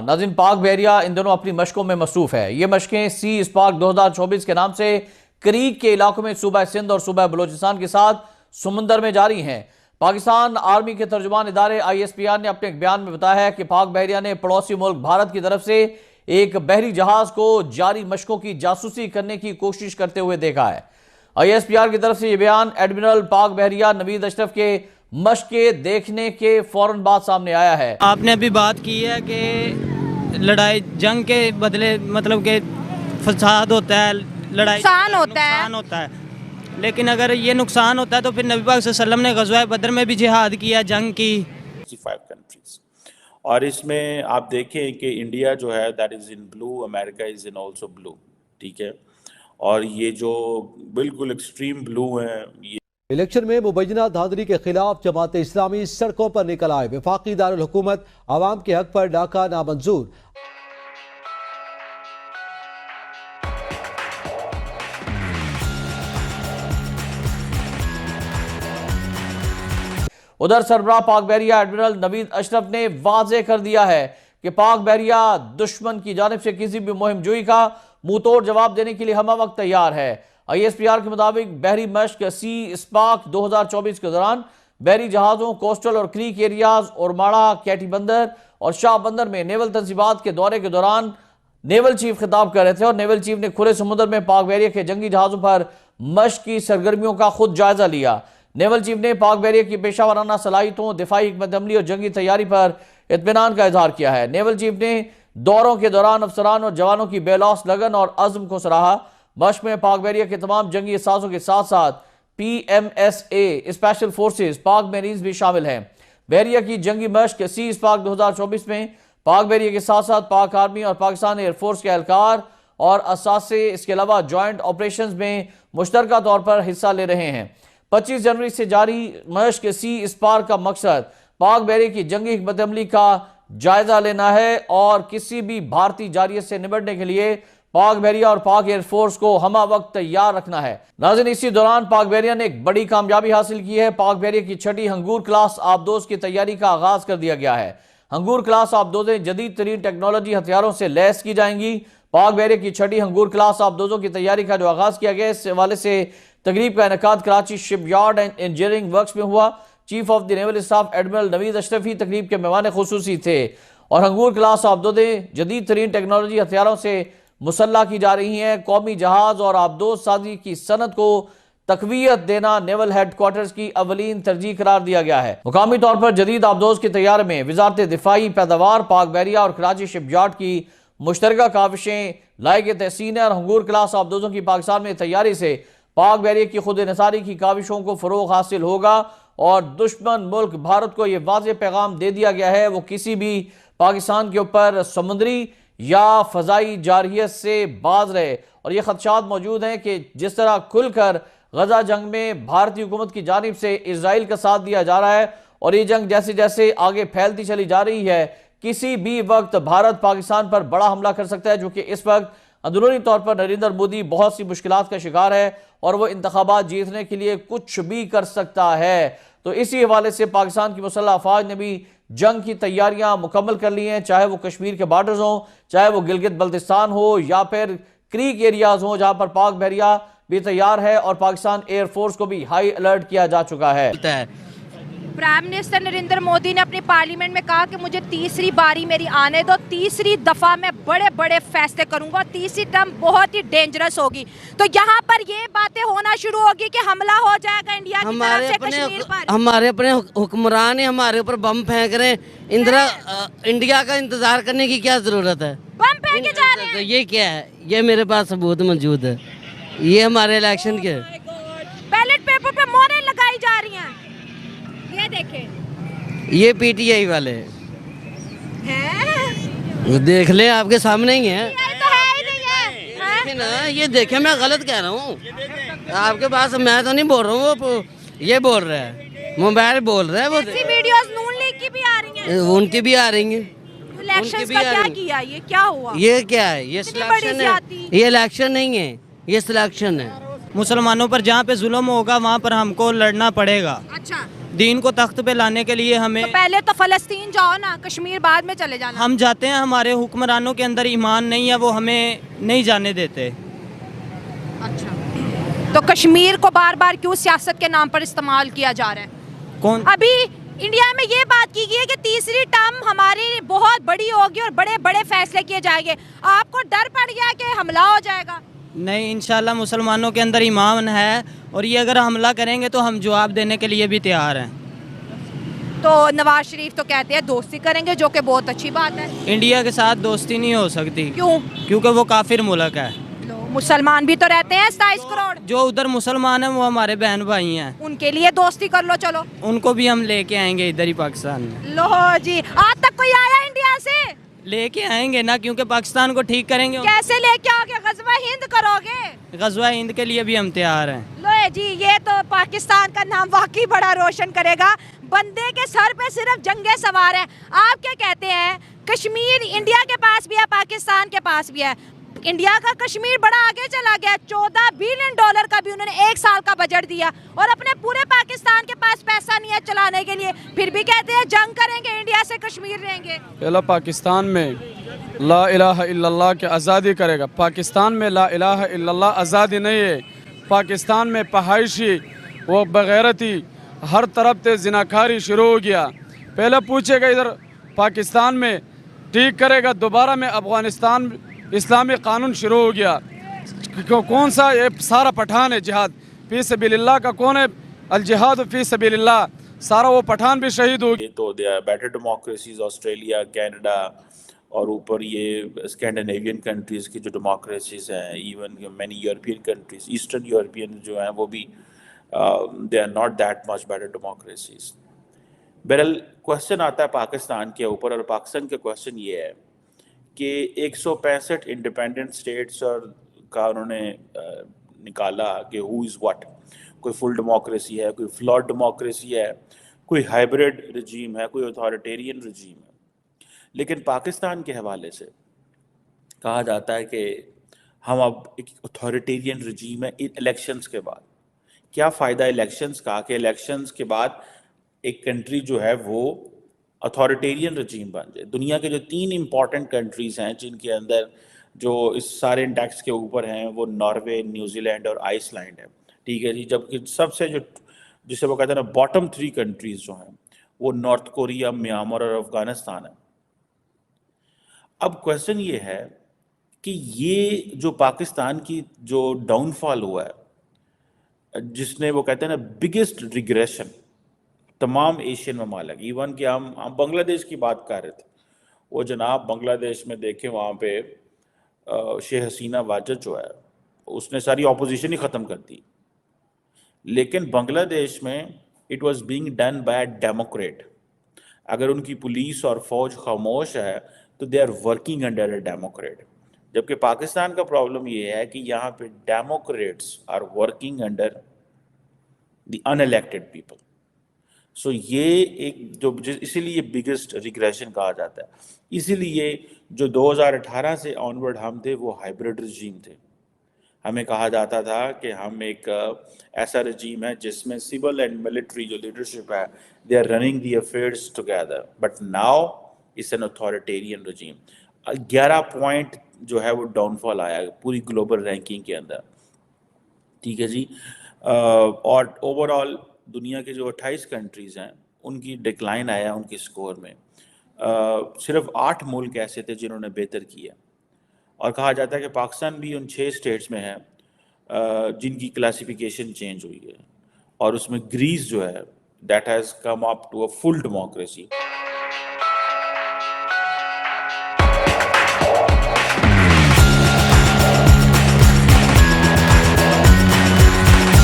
ناظرین، پاک بحریہ ان دنوں اپنی مشقوں میں مصروف ہے۔ یہ مشقیں سی اسپاک 2024 کے نام سے کریک کے علاقوں میں صوبہ سندھ اور صوبہ بلوچستان کے ساتھ سمندر میں جاری ہیں۔ پاکستان آرمی کے ترجمان ادارے ISPR نے اپنے ایک بیان میں بتایا ہے کہ پاک بحریہ نے پڑوسی ملک بھارت کی طرف سے ایک بحری جہاز کو جاری مشقوں کی جاسوسی کرنے کی کوشش کرتے ہوئے دیکھا ہے۔ ISPR کی طرف سے یہ بیان ایڈمرل پاک بحریہ نوید اشرف کے مشقیں دیکھنے کے فوراً بعد سامنے آیا ہے۔ آپ نے ابھی بات کی ہے کہ لڑائی جنگ کے بدلے مطلب کہ فساد ہوتا ہے، لڑائی نقصان ہوتا ہے، لیکن اگر یہ نقصان ہوتا ہے تو پھر نبی پاک صلی اللہ علیہ وسلم نے غزوہ بدر میں بھی جہاد کیا، جنگ کی۔ 65 کنٹریز، اور اس میں آپ دیکھیں کہ انڈیا جو ہے that is in blue, America is in also بلو، ٹھیک ہے، اور یہ جو بالکل ایکسٹریم بلو ہیں یہ الیکشن میں مبینہ دھاندلی کے خلاف جماعت اسلامی سڑکوں پر نکل آئے۔ وفاقی دارالحکومت عوام کے حق پر ڈاکہ نامنظور۔ ادھر سربراہ پاک بحریہ ایڈمرل نوید اشرف نے واضح کر دیا ہے کہ پاک بحریہ دشمن کی جانب سے کسی بھی مہم جوئی کا منہ توڑ جواب دینے کے لیے ہمہ وقت تیار ہے۔ ISPR کے مطابق بحری مشق سی اسپاک 2024 کے دوران بحری جہازوں، کوسٹل اور کریک ایریاز، اورماڑہ، کیٹی بندر اور شاہ بندر میں نیول تنصیبات کے دورے کے دوران نیول چیف خطاب کر رہے تھے، اور نیول چیف نے کھلے سمندر میں پاک بحریہ کے جنگی جہازوں پر مشق کی سرگرمیوں کا خود جائزہ لیا۔ نیول چیف نے پاک بحریہ کی پیشہ ورانہ صلاحیتوں، دفاعی حکمت عملی اور جنگی تیاری پر اطمینان کا اظہار کیا ہے۔ نیول چیف نے دوروں کے دوران افسران اور جوانوں کی بے لوث لگن اور عزم کو سراہا۔ مشق میں پاک بحریہ کے تمام جنگی اثاثوں کے ساتھ ساتھ PMSA اسپیشل فورسز، پاک میرینز بھی شامل ہیں۔ بحریہ کی جنگی مشق سی اسپاک 2024 میں پاک بحریہ کے ساتھ ساتھ پاک آرمی اور پاکستان ایئر فورس کے اہلکار اور اثاثے اس کے علاوہ جوائنٹ آپریشنز میں مشترکہ طور پر حصہ لے رہے ہیں۔ 25 جنوری سے جاری مشق سی اسپاک کا مقصد پاک بحریہ کی جنگی حکمت عملی کا جائزہ لینا ہے اور کسی بھی بھارتی جارحیت سے نمٹنے کے لیے پاک بحریہ اور پاک ایئر فورس کو ہمہ وقت تیار رکھنا ہے۔ ناظرین، اسی دوران پاک بحریہ نے ایک بڑی کامیابی حاصل کی ہے۔ پاک بحریہ کی 6ٹھی ہنگور کلاس آبدوز کی تیاری کا آغاز کر دیا گیا ہے۔ ہنگور کلاس آبدوزیں جدید ترین ٹیکنالوجی ہتھیاروں سے لیس کی جائیں گی۔ پاک بحریہ کی 6ٹھی ہنگور کلاس آبدوزوں کی تیاری کا جو آغاز کیا گیا، اس حوالے سے تقریب کا انعقاد Karachi shipyard and engineering works میں ہوا۔ Chief of the naval staff admiral Naveed Ashraf ہی تقریب کے مہمان خصوصی تھے، اور ہنگور کلاس آبدوزیں جدید ترین ٹیکنالوجی ہتھیاروں سے مسلح کی جا رہی ہیں۔ قومی جہاز اور آبدوز سازی کی صنعت کو تقویت دینا نیول ہیڈ کوارٹرز کی اولین ترجیح قرار دیا گیا ہے۔ مقامی طور پر جدید آبدوز کی تیاری میں وزارت دفاعی پیداوار، پاک بحریہ اور کراچی شپ یارڈ کی مشترکہ کاوشیں لائق تحسین ہیں، اور ہنگور کلاس آبدوزوں کی پاکستان میں تیاری سے پاک بحریہ کی خود انحصاری کی کاوشوں کو فروغ حاصل ہوگا، اور دشمن ملک بھارت کو یہ واضح پیغام دے دیا گیا ہے وہ کسی بھی پاکستان کے اوپر سمندری یا فضائی جارحیت سے باز رہے۔ اور یہ خدشات موجود ہیں کہ جس طرح کھل کر غزہ جنگ میں بھارتی حکومت کی جانب سے اسرائیل کا ساتھ دیا جا رہا ہے، اور یہ جنگ جیسے جیسے آگے پھیلتی چلی جا رہی ہے، کسی بھی وقت بھارت پاکستان پر بڑا حملہ کر سکتا ہے، جو کہ اس وقت اندرونی طور پر نریندر مودی بہت سی مشکلات کا شکار ہے، اور وہ انتخابات جیتنے کے لیے کچھ بھی کر سکتا ہے۔ تو اسی حوالے سے پاکستان کی مسلح افواج نے بھی جنگ کی تیاریاں مکمل کر لی ہیں، چاہے وہ کشمیر کے بارڈرز ہوں، چاہے وہ گلگت بلتستان ہو، یا پھر کریک ایریاز ہوں، جہاں پر پاک بحریہ بھی تیار ہے، اور پاکستان ایئر فورس کو بھی ہائی الرٹ کیا جا چکا ہے۔ پرائم منسٹر نریندر مودی نے اپنی پارلیمنٹ میں کہا کہ مجھے تیسری باری میری آنے دو، تیسری دفعہ میں بڑے بڑے فیصلے کروں گا، تیسری ٹرم بہت ہی ڈینجرس ہوگی۔ تو یہاں پر یہ باتیں ہونا شروع ہوگی کہ حملہ ہو جائے گا انڈیا کی طرف سے کشمیر پر۔ ہمارے اپنے حکمران ہیں، ہمارے اوپر بم پھینک رہے ہیں، انڈیا کا انتظار کرنے کی کیا ضرورت ہے؟ بم پھینکے جا رہے ہیں۔ یہ کیا ہے؟ یہ میرے پاس ثبوت موجود ہے، یہ ہمارے الیکشن کے بیلٹ پیپر پہ مہریں لگائی جا رہی ہیں، یہ دیکھیں، یہ PTI والے دیکھ لیں، آپ کے سامنے ہی ہیں۔ یہ دیکھیں، میں غلط کہہ رہا ہوں آپ کے پاس، میں تو نہیں بول رہا ہوں، وہ یہ بول رہا ہے، موبائل بول رہا ہے، وہ ویڈیوز نون لیگ کی بھی آ رہی ہیں، ان کی بھی آ رہی ہیں۔ الیکشنز کا کیا کیا؟ یہ کیا ہوا؟ یہ کیا ہے؟ یہ سلیکشن ہے، یہ الیکشن نہیں ہے، یہ سلیکشن ہے۔ مسلمانوں پر جہاں پہ ظلم ہوگا وہاں پر ہم کو لڑنا پڑے گا۔ اچھا، دین کو تخت پہ لانے کے لیے ہمیں تو پہلے تو فلسطین جاؤ نا, کشمیر بعد میں چلے جانا. ہم جاتے ہیں, ہمارے حکمرانوں کے اندر ایمان نہیں ہے, وہ ہمیں نہیں جانے دیتے. اچھا, تو کشمیر کو بار بار کیوں سیاست کے نام پر استعمال کیا جا رہا ہے؟ کون ابھی انڈیا میں یہ بات کی گئی ہے کہ تیسری ٹرم ہماری بہت بڑی ہوگی اور بڑے بڑے فیصلے کیے جائیں گے. آپ کو ڈر پڑ گیا کہ حملہ ہو جائے گا؟ نہیں, انشاءاللہ مسلمانوں کے اندر ایمان ہے, اور یہ اگر حملہ کریں گے تو ہم جواب دینے کے لیے بھی تیار ہیں. تو نواز شریف تو کہتے ہیں دوستی کریں گے, جو کہ بہت اچھی بات ہے. انڈیا کے ساتھ دوستی نہیں ہو سکتی. کیوں؟ کیونکہ وہ کافر ملک ہے. مسلمان بھی تو رہتے ہیں 27 کروڑ. جو ادھر مسلمان ہیں وہ ہمارے بہن بھائی ہیں, ان کے لیے دوستی کر لو. چلو ان کو بھی ہم لے کے آئیں گے ادھر ہی پاکستان میں. لو جی, آج تک کوئی آیا انڈیا سے؟ لے کے آئیں گے نا, کیونکہ پاکستان کو ٹھیک کریں گے. کیسے لے کے آؤ گے؟ غزوہ ہند کرو گے؟ غزوہ ہند کے لیے بھی ہم تیار ہیں. لو جی, یہ تو پاکستان کا نام واقعی بڑا روشن کرے گا. بندے کے سر پہ صرف جنگیں سوار ہیں. آپ کیا کہتے ہیں؟ کشمیر انڈیا کے پاس بھی ہے, پاکستان کے پاس بھی ہے. انڈیا کا کشمیر بڑا آگے چلا گیا, $14 بلین کا بھی انہوں نے 1 سال کا بجٹ دیا, اور اپنے پورے پاکستان کے پاس پیسہ نہیں ہے چلانے کے لیے, پھر بھی کہتے ہیں جنگ کریں گے, انڈیا سے کشمیر لیں گے. پہلا پاکستان میں لا الہ الا اللہ کی آزادی کرے گا. پاکستان میں لا الہ الا اللہ آزادی نہیں ہے. پاکستان میں پہائشی وہ بغیرتی ہر طرف سے زناکاری شروع ہو گیا. پہلے پوچھے گا ادھر پاکستان میں ٹھیک کرے گا, دوبارہ میں افغانستان اسلامی قانون شروع ہو گیا. کون سا یہ سارا پٹھان ہے جہاد فی سبیل اللہ کا؟ کون ہے الجہاد فی سبیل اللہ؟ سارا وہ پٹھان بھی شہید ہو گیا. تو they are better democracies, Australia, Canada, اور اوپر یہ اسکینڈینیوین کنٹریز کی جو ڈیموکریسیز ہیں, even many European countries, eastern European جو ہیں وہ بھی they are not that much better democracies. بہرحال کوشچن آتا ہے پاکستان کے اوپر, اور پاکستان کا کوشچن یہ ہے کہ 165 انڈیپینڈنٹ اسٹیٹس اور کا انہوں نے نکالا کہ ہو از واٹ. کوئی فل ڈیموکریسی ہے, کوئی فلاٹ ڈیموکریسی ہے, کوئی ہائبریڈ رجیم ہے, کوئی اتھارٹیرین رجیم ہے. لیکن پاکستان کے حوالے سے کہا جاتا ہے کہ ہم اب ایک اتھارٹیرین رجیم ہے الیکشنز کے بعد. کیا فائدہ الیکشنز کا کہ الیکشنز کے بعد ایک کنٹری جو ہے وہ اتھارٹیرین رجیم بن جائے. دنیا کے جو 3 امپورٹنٹ کنٹریز ہیں جن کے اندر جو اس سارے انڈیکس کے اوپر ہیں وہ ناروے, نیوزی لینڈ اور آئس لینڈ ہے, ٹھیک ہے جی. جبکہ سب سے جو جسے وہ کہتے ہیں نا باٹم 3 کنٹریز جو ہیں وہ نارتھ کوریا, میانمار اور افغانستان ہے. اب کویسچن یہ ہے کہ یہ جو پاکستان کی جو ڈاؤن فال ہوا ہے, جس نے وہ کہتے ہیں نا بگیسٹ ریگریشن تمام ایشین ممالک, ایون کہ ہم بنگلہ دیش کی بات کر رہے تھے, وہ جناب بنگلہ دیش میں دیکھیں وہاں پہ شیخ حسینہ واجد جو ہے اس نے ساری اپوزیشن ہی ختم کر دی. لیکن بنگلہ دیش میں it was being done by democrat. اگر ان کی پولیس اور فوج خاموش ہے تو they are working under a democrat. جبکہ پاکستان کا پرابلم یہ ہے کہ یہاں پہ democrats are working under the unelected people. So یہ ایک جو اسی لیے بگیسٹ ریگریشن کہا جاتا ہے. اسی لیے جو 2018 سے آنورڈ ہم تھے وہ ہائبرڈ رجیم تھے. ہمیں کہا جاتا تھا کہ ہم ایک ایسا رجیم ہے جس میں سول اینڈ ملٹری جو لیڈرشپ ہے they are running the affairs together, but now it's an authoritarian regime. 11 point جو ہے وہ ڈاؤن فال آیا پوری گلوبل رینکنگ کے اندر, ٹھیک ہے جی. اور اوور آل دنیا کے جو 28 کنٹریز ہیں ان کی ڈکلائن آیا ان کی سکور میں. صرف 8 ملک ایسے تھے جنہوں نے بہتر کیا, اور کہا جاتا ہے کہ پاکستان بھی ان 6 اسٹیٹس میں ہے جن کی کلاسیفیکیشن چینج ہوئی ہے, اور اس میں گریس جو ہے that has come up to a full democracy.